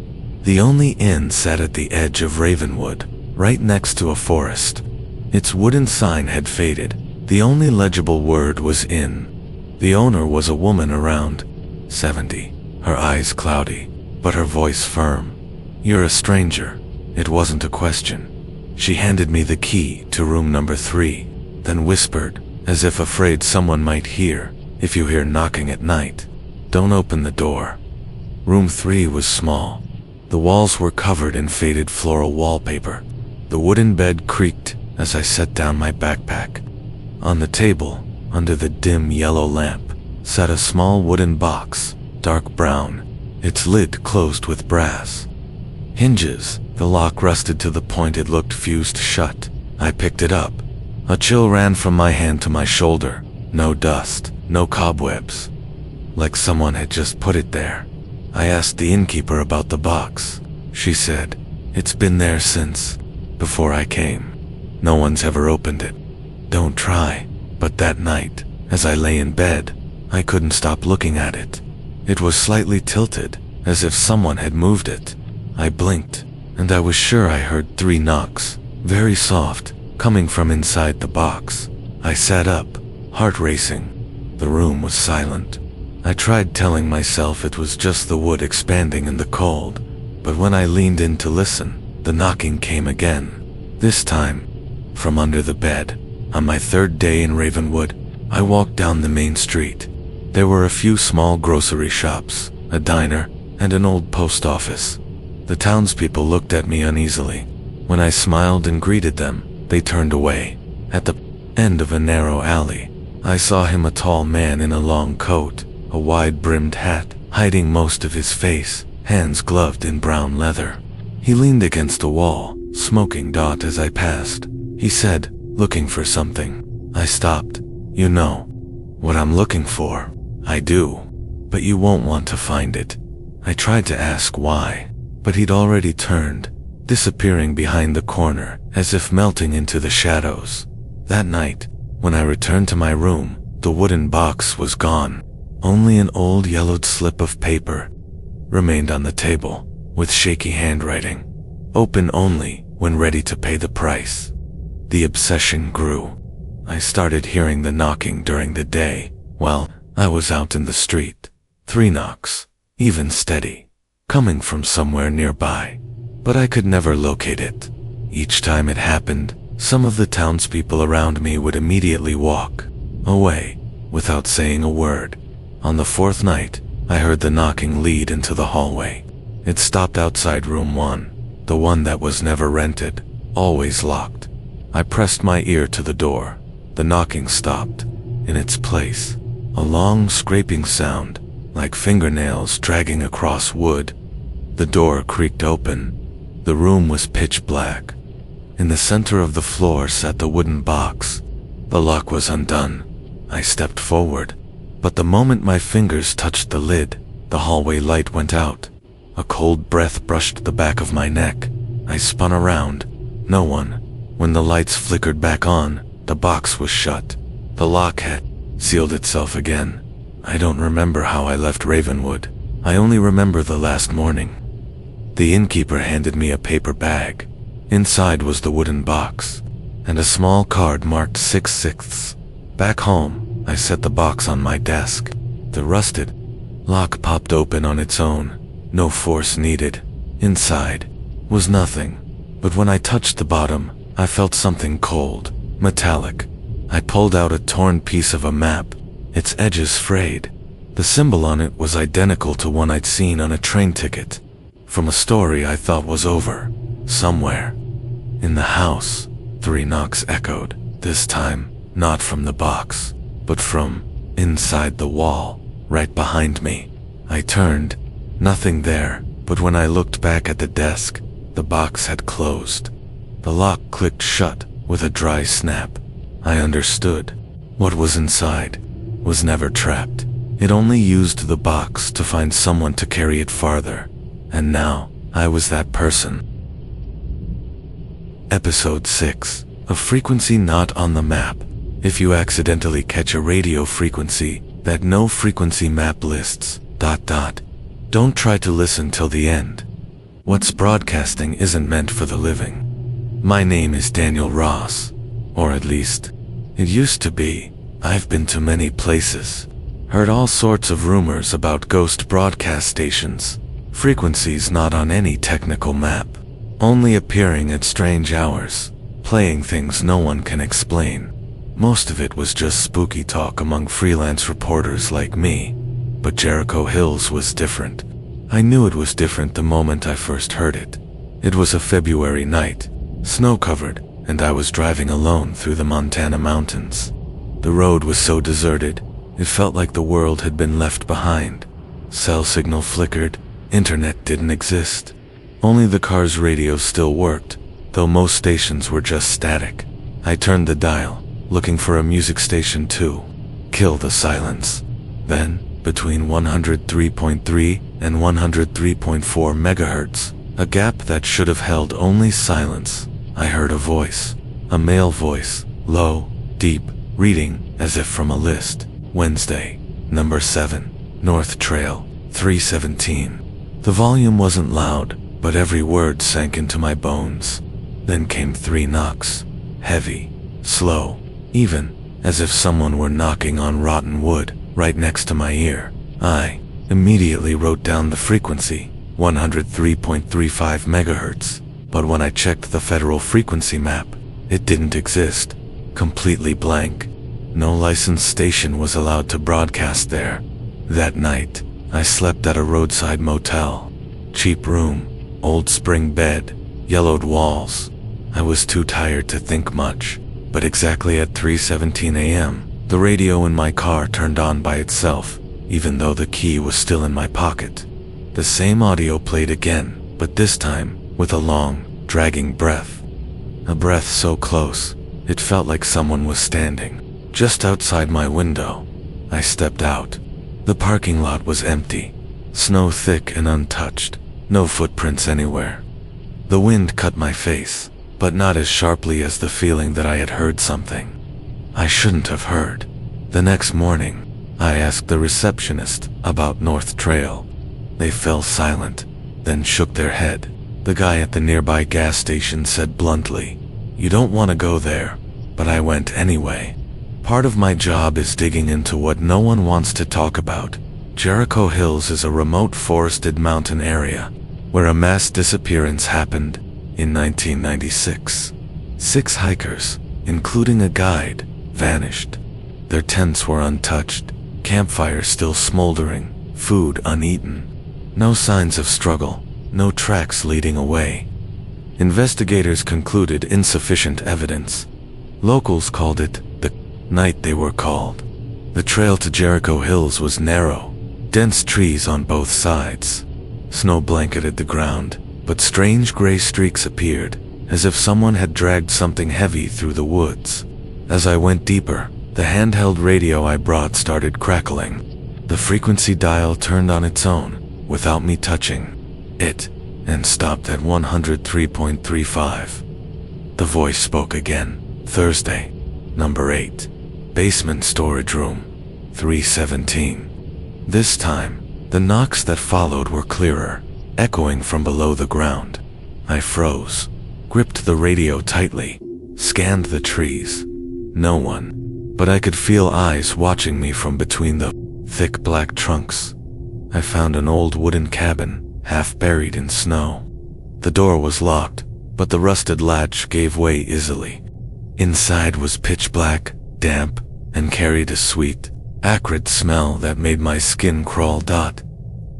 The only inn sat at the edge of Ravenwood, right next to a forest. Its wooden sign had faded. The only legible word was inn. The owner was a woman around 70, her eyes cloudy, but her voice firm. "You're a stranger." It wasn't a question. She handed me the key to room number 3, then whispered, as if afraid someone might hear, "If you hear knocking at night, don't open the door." Room 3 was small. The walls were covered in faded floral wallpaper. The wooden bed creaked as I set down my backpack. On the table, under the dim yellow lamp, sat a small wooden box, dark brown, its lid closed with brass hinges. The lock rusted to the point it looked fused shut. I picked it up. A chill ran from my hand to my shoulder. No dust, no cobwebs. Like someone had just put it there. I asked the innkeeper about the box. She said, "It's been there since before I came. No one's ever opened it. Don't try." But that night, as I lay in bed, I couldn't stop looking at it. It was slightly tilted, as if someone had moved it. I blinked, and I was sure I heard 3 knocks, very soft, coming from inside the box. I sat up, heart racing. The room was silent. I tried telling myself it was just the wood expanding in the cold, but when I leaned in to listen, the knocking came again. This time, from under the bed. On my 3rd day in Ravenwood, I walked down the main street. There were a few small grocery shops, a diner, and an old post office. The townspeople looked at me uneasily. When I smiled and greeted them, they turned away. At the end of a narrow alley, I saw him, a tall man in a long coat, a wide-brimmed hat, hiding most of his face, hands gloved in brown leather. He leaned against the wall, smoking as I passed. He said, looking for something. I stopped. You know what I'm looking for. I do, but you won't want to find it. I tried to ask why, but he'd already turned, disappearing behind the corner, as if melting into the shadows. That night, when I returned to my room, the wooden box was gone. Only an old yellowed slip of paper remained on the table, with shaky handwriting. Open only when ready to pay the price. The obsession grew. I started hearing the knocking during the day while I was out in the street. 3 knocks, even steady, coming from somewhere nearby, but I could never locate it. Each time it happened, some of the townspeople around me would immediately walk away without saying a word. On the 4th night, I heard the knocking lead into the hallway. It stopped outside room 1, the one that was never rented, always locked. I pressed my ear to the door. The knocking stopped. In its place, a long scraping sound, like fingernails dragging across wood. The door creaked open. The room was pitch black. In the center of the floor sat the wooden box. The lock was undone. I stepped forward, but the moment my fingers touched the lid, the hallway light went out. A cold breath brushed the back of my neck. I spun around. No one. When the lights flickered back on, the box was shut. The lock had sealed itself again. I don't remember how I left Ravenwood. I only remember the last morning. The innkeeper handed me a paper bag. Inside was the wooden box, and a small card marked 6/6. Back home, I set the box on my desk. The rusted lock popped open on its own. No force needed. Inside was nothing, but when I touched the bottom, I felt something cold, metallic. I pulled out a torn piece of a map, its edges frayed. The symbol on it was identical to one I'd seen on a train ticket, from a story I thought was over, somewhere. In the house, 3 knocks echoed, this time not from the box, but from inside the wall, right behind me. I turned, nothing there, but when I looked back at the desk, the box had closed. The lock clicked shut with a dry snap. I understood. What was inside was never trapped. It only used the box to find someone to carry it farther. And now, I was that person. Episode 6. A frequency not on the map. If you accidentally catch a radio frequency that no frequency map lists, don't try to listen till the end. What's broadcasting isn't meant for the living. My name is Daniel Ross, or at least, it used to be. I've been to many places, heard all sorts of rumors about ghost broadcast stations, frequencies not on any technical map, only appearing at strange hours, playing things no one can explain. Most of it was just spooky talk among freelance reporters like me, but Jericho Hills was different. I knew it was different the moment I first heard it. It was a February night, snow-covered, and I was driving alone through the Montana mountains. The road was so deserted, it felt like the world had been left behind. Cell signal flickered, internet didn't exist. Only the car's radio still worked, though most stations were just static. I turned the dial, looking for a music station to kill the silence. Then, between 103.3 and 103.4 megahertz, a gap that should have held only silence, I heard a voice. A male voice, low, deep, reading, as if from a list. Wednesday, number 7, North Trail, 317. The volume wasn't loud, but every word sank into my bones. Then came 3 knocks. Heavy, slow, even, as if someone were knocking on rotten wood, right next to my ear. I immediately wrote down the frequency, 103.35 megahertz, but when I checked the federal frequency map, it didn't exist. Completely blank. No licensed station was allowed to broadcast there. That night, I slept at a roadside motel. Cheap room, old spring bed, yellowed walls. I was too tired to think much, but exactly at 3:17 a.m., the radio in my car turned on by itself. even though the key was still in my pocket. The same audio played again, but this time with a long, dragging breath. A breath so close, it felt like someone was standing just outside my window. I stepped out. The parking lot was empty, snow thick and untouched, no footprints anywhere. The wind cut my face, but not as sharply as the feeling that I had heard something I shouldn't have heard. The next morning, I asked the receptionist about North Trail. They fell silent, then shook their head. The guy at the nearby gas station said bluntly, "You don't want to go there," but I went anyway. Part of my job is digging into what no one wants to talk about. Jericho Hills is a remote forested mountain area where a mass disappearance happened in 1996. 6 hikers, including a guide, vanished. Their tents were untouched, campfires still smoldering, food uneaten. No signs of struggle, no tracks leading away. Investigators concluded insufficient evidence. Locals called it the night they were called. The trail to Jericho Hills was narrow, dense trees on both sides. Snow blanketed the ground, but strange gray streaks appeared, as if someone had dragged something heavy through the woods. As I went deeper, the handheld radio I brought started crackling. The frequency dial turned on its own, without me touching it, and stopped at 103.35. The voice spoke again. Thursday, number 8, basement storage room, 317. This time, the knocks that followed were clearer, echoing from below the ground. I froze, gripped the radio tightly, scanned the trees. No one, but I could feel eyes watching me from between the thick black trunks. I found an old wooden cabin, half buried in snow. The door was locked, but the rusted latch gave way easily. Inside was pitch black, damp, and carried a sweet, acrid smell that made my skin crawl.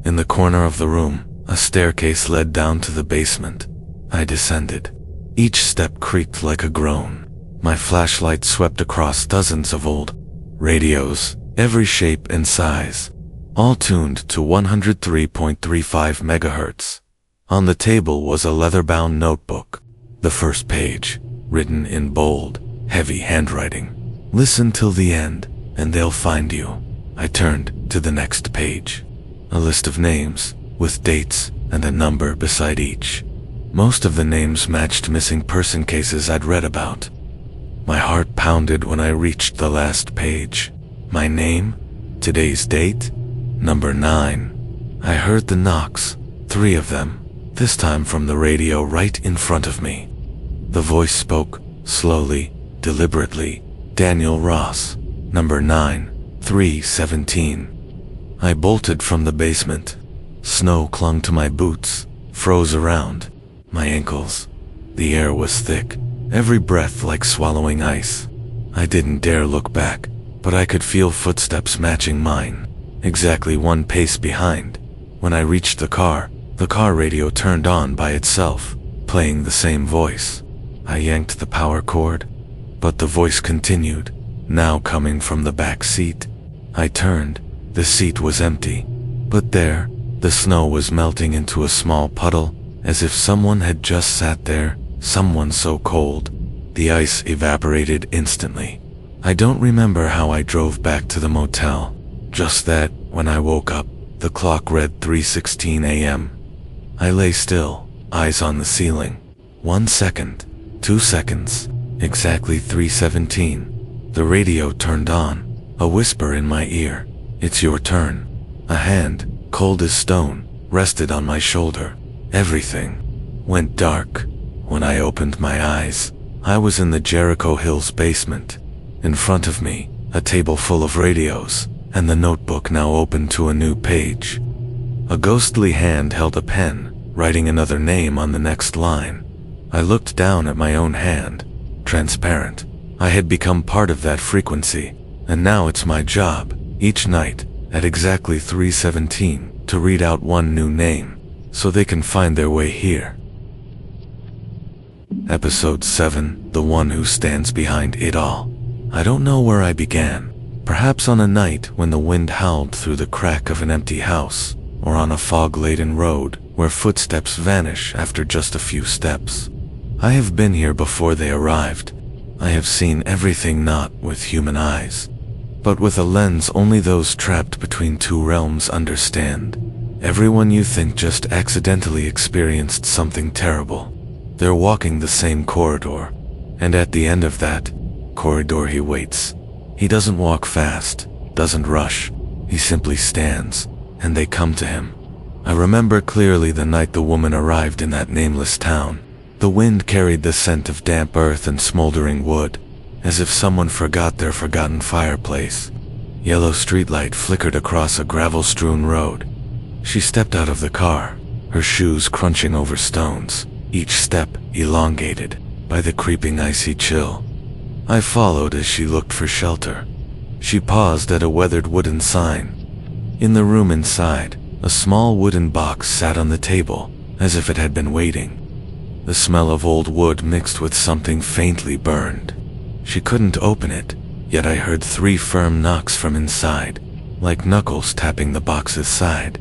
In the corner of the room, a staircase led down to the basement. I descended. Each step creaked like a groan. My flashlight swept across dozens of old radios, every shape and size, all tuned to 103.35 megahertz. On the table was a leather-bound notebook. The first page, written in bold, heavy handwriting. "Listen till the end, and they'll find you." I turned to the next page. A list of names, with dates and a number beside each. Most of the names matched missing person cases I'd read about. My heart pounded when I reached the last page. My name, today's date, number 9. I heard the knocks, 3 of them, this time from the radio right in front of me. The voice spoke, slowly, deliberately. "Daniel Ross, number 9, 317. I bolted from the basement. Snow clung to my boots, froze around my ankles. The air was thick, every breath like swallowing ice. I didn't dare look back, but I could feel footsteps matching mine, exactly 1 pace behind. When I reached the car radio turned on by itself, playing the same voice. I yanked the power cord, but the voice continued, now coming from the back seat. I turned. The seat was empty, but there, the snow was melting into a small puddle, as if someone had just sat there, someone so cold. The ice evaporated instantly. I don't remember how I drove back to the motel, just that, when I woke up, the clock read 3:16 a.m. I lay still, eyes on the ceiling. 1 second, 2 seconds, exactly 3:17. The radio turned on, a whisper in my ear. "It's your turn." A hand, cold as stone, rested on my shoulder. Everything went dark. When I opened my eyes, I was in the Jericho Hills basement. In front of me, a table full of radios, and the notebook now open to a new page. A ghostly hand held a pen, writing another name on the next line. I looked down at my own hand. Transparent. I had become part of that frequency, and now it's my job, each night, at exactly 3:17, to read out one new name, so they can find their way here. Episode 7, The One Who Stands Behind It All. I don't know where I began, Perhaps on a night when the wind howled through the crack of an empty house, or on a fog-laden road where footsteps vanish after just a few steps. I have been here before they arrived. I have seen everything not with human eyes, but with a lens only those trapped between two realms understand. Everyone you think just accidentally experienced something terrible. They're walking the same corridor, and at the end of that corridor he waits. He doesn't walk fast, doesn't rush. He simply stands, and they come to him. I remember clearly the night the woman arrived in that nameless town. The wind carried the scent of damp earth and smoldering wood, as if someone forgot their forgotten fireplace. Yellow streetlight flickered across a gravel-strewn road. She stepped out of the car, her shoes crunching over stones, each step elongated by the creeping icy chill. I followed as she looked for shelter. She paused at a weathered wooden sign. In the room inside, a small wooden box sat on the table, as if it had been waiting. The smell of old wood mixed with something faintly burned. She couldn't open it, yet I heard 3 firm knocks from inside, like knuckles tapping the box's side.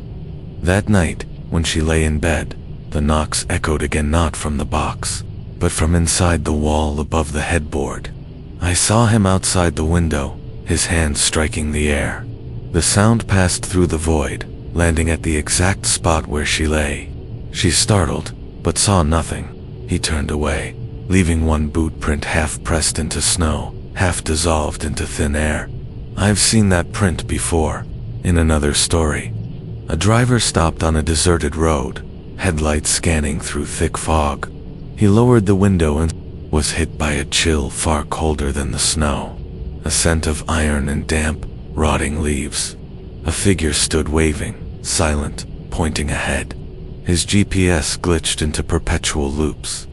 That night, when she lay in bed, the knocks echoed again, not from the box, but from inside the wall above the headboard. I saw him outside the window, his hands striking the air. The sound passed through the void, landing at the exact spot where she lay. She startled, but saw nothing. He turned away, leaving one boot print half pressed into snow, half dissolved into thin air. I've seen that print before, in another story. A driver stopped on a deserted road, headlights scanning through thick fog. He lowered the window and was hit by a chill far colder than the snow. A scent of iron and damp, rotting leaves. A figure stood waving, silent, pointing ahead. His GPS glitched into perpetual loops.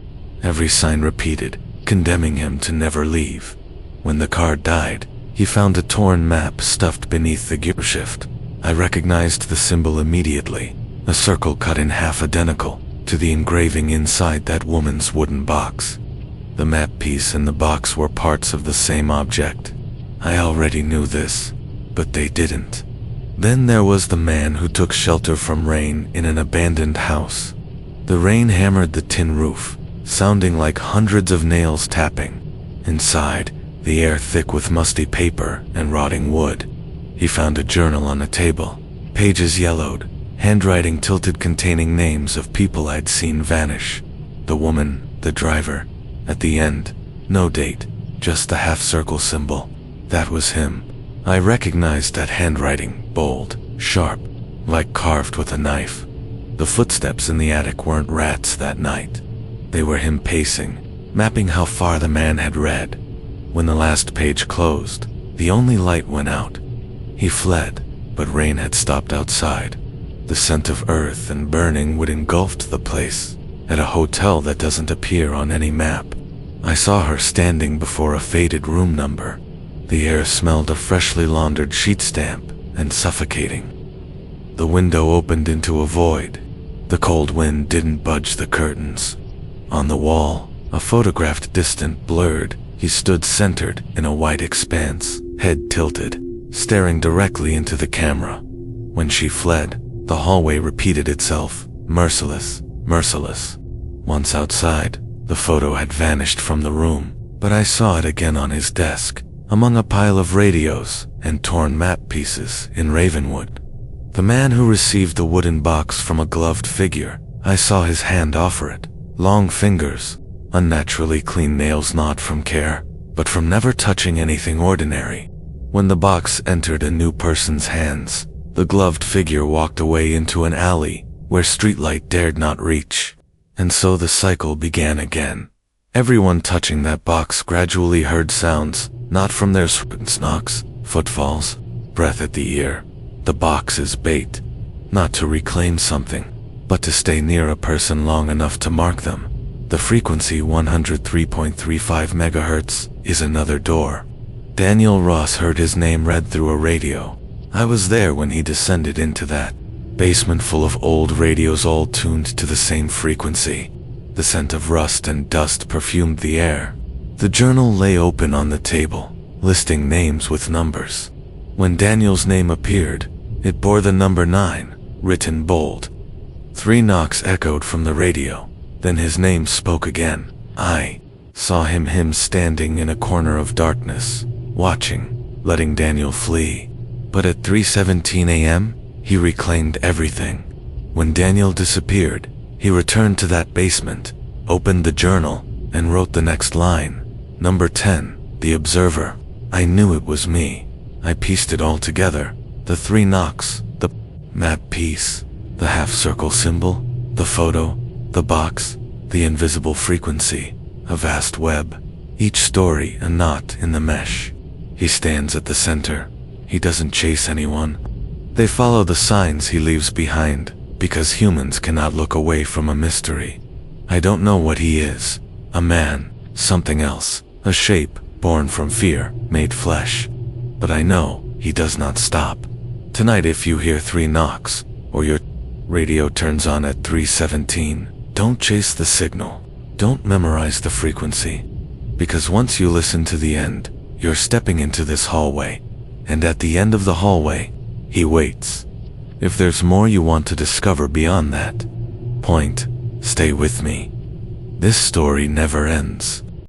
Every sign repeated, condemning him to never leave. When the car died, he found a torn map stuffed beneath the gearshift. I recognized the symbol immediately, a circle cut in half identical to the engraving inside that woman's wooden box. The map piece and the box were parts of the same object. I already knew this, but they didn't. Then there was the man who took shelter from rain in an abandoned house. The rain hammered the tin roof, sounding like hundreds of nails tapping. Inside, the air thick with musty paper and rotting wood. He found a journal on a table, pages yellowed, handwriting tilted containing names of people I'd seen vanish. The woman, the driver. At the end, no date, just the half-circle symbol. That was him. I recognized that handwriting, bold, sharp, like carved with a knife. The footsteps in the attic weren't rats that night. They were him pacing, mapping how far the man had read. When the last page closed, the only light went out. He fled, but rain had stopped outside. The scent of earth and burning wood engulfed the place, at a hotel that doesn't appear on any map. I saw her standing before a faded room number. The air smelled of freshly laundered sheet stamp and suffocating. The window opened into a void. The cold wind didn't budge the curtains. On the wall, a photographed distant blurred, he stood centered in a white expanse, head tilted, staring directly into the camera. When she fled, the hallway repeated itself, merciless, merciless. Once outside, the photo had vanished from the room, but I saw it again on his desk, among a pile of radios and torn map pieces in Ravenwood. The man who received the wooden box from a gloved figure, I saw his hand offer it. Long fingers, unnaturally clean nails, not from care, but from never touching anything ordinary. When the box entered a new person's hands, the gloved figure walked away into an alley where streetlight dared not reach. And so the cycle began again. Everyone touching that box gradually heard sounds, not from their knocks, footfalls, breath at the ear. The box is bait, not to reclaim something, but to stay near a person long enough to mark them. The frequency 103.35 megahertz is another door. Daniel Ross heard his name read through a radio. I was there when he descended into that basement full of old radios all tuned to the same frequency. The scent of rust and dust perfumed the air. The journal lay open on the table, listing names with numbers. When Daniel's name appeared, it bore the number 9, written bold. 3 knocks echoed from the radio. Then his name spoke again. I saw him standing in a corner of darkness, watching, letting Daniel flee. But at 3:17 a.m., he reclaimed everything. When Daniel disappeared, he returned to that basement, opened the journal, and wrote the next line. Number 10, the observer. I knew it was me. I pieced it all together. The 3 knocks, the map piece, the half-circle symbol, the photo, the box, the invisible frequency, a vast web. Each story a knot in the mesh. He stands at the center. He doesn't chase anyone. They follow the signs he leaves behind, because humans cannot look away from a mystery. I don't know what he is. A man, something else, a shape, born from fear, made flesh. But I know he does not stop. Tonight if you hear 3 knocks, or your radio turns on at 3:17, don't chase the signal. Don't memorize the frequency. Because once you listen to the end, you're stepping into this hallway. And at the end of the hallway, he waits. If there's more you want to discover beyond that point, stay with me. This story never ends.